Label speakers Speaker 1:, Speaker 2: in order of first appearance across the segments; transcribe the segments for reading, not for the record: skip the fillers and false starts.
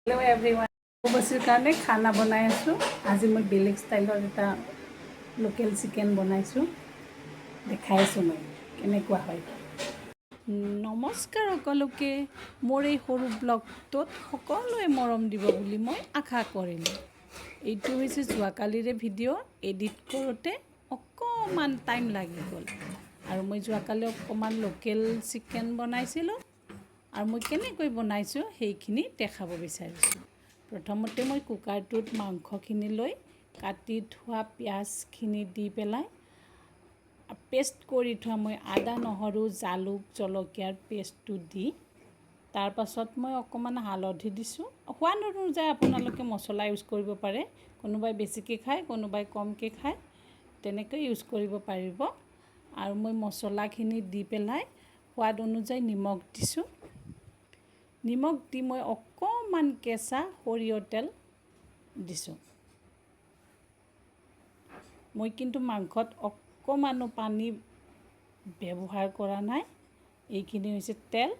Speaker 1: Hello everyone Basheer कारण खाना बनाई आसो आज मैं बेलेग स्टाइलर एट लोकेल चिकेन बनाइছো देखाइছো मैं केनेकुआ হয়। नमस्कार সকলোকে मोर এই সৰু ব্লগটোত সকলোৱে মৰম দিব বুলি মই আশা কৰিলোঁ। এইটো হৈছে যোৱাকালিৰে ভিডিঅ' এডিট কৰোঁতে অকণমান টাইম লাগি গ'ল আৰু মই যোৱাকালি অকণমান লোকেল চিকেন বনাইছিলোঁ আৰু মই কেনেকৈ বনাইছোঁ সেইখিনি দেখাব বিচাৰিছোঁ। প্ৰথমতে মই কুকাৰটোত মাংসখিনি লৈ কাটি থোৱা পিঁয়াজখিনি দি পেলাই পেষ্ট কৰি থোৱা মই আদা নহৰু জালুক জলকীয়াৰ পেষ্টটো দি তাৰ পাছত মই অকণমান হালধি দিছোঁ। সোৱাদ অনুযায়ী আপোনালোকে মছলা ইউজ কৰিব পাৰে, কোনোবাই বেছিকৈ খায় কোনোবাই কমকৈ খায়, তেনেকৈ ইউজ কৰিব পাৰিব। আৰু মই মছলাখিনি দি পেলাই সোৱাদ অনুযায়ী নিমখ দিছোঁ। নিমখ দি মই অকণমান কেঁচা সৰিয়হ তেল দিছোঁ। মই কিন্তু মাংসত অকণমানো পানী ব্যৱহাৰ কৰা নাই। এইখিনি হৈছে তেল,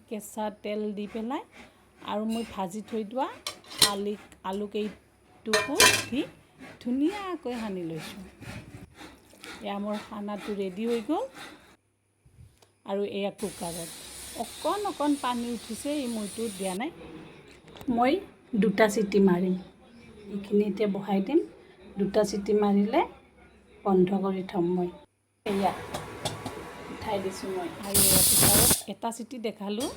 Speaker 1: কেঁচা তেল দি পেলাই আৰু মই ভাজি থৈ দিয়া আলু কেইটুকুৰ দি ধুনীয়াকৈ সানি লৈছোঁ। এয়া মোৰ খানাটো ৰেডি হৈ গ'ল আৰু এয়া কুকাৰত অকণ পানী উঠিছে, এই মইটো দিয়া নাই। মই দুটা চিটি মাৰিম, এইখিনি এতিয়া বহাই দিম। দুটা চিটি মাৰিলে বন্ধ কৰি থ'ম মই। এয়া উঠাই দিছোঁ মই আৰু এয়া কুকাৰত এটা চিটি দেখালোঁ,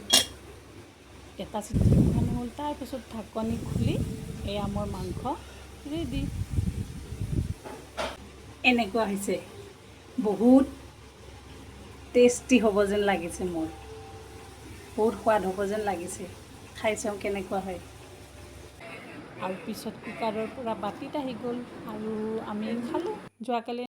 Speaker 1: এটা চিটি দেখানো হ'ল। তাৰপিছত ঢাকনি খুলি এয়া মোৰ মাংস ৰেডি। এনেকুৱা হৈছে, বহুত টেষ্টি হ'ব যেন লাগিছে, মোৰ বহুত সোৱাদ হ'ব যেন লাগিছে। খাই চাওঁ কেনেকুৱা হয়। আৰু পিছত কুকাৰৰ পৰা বাতিত আহি গ'ল আৰু আমি খালোঁ যোৱাকালি।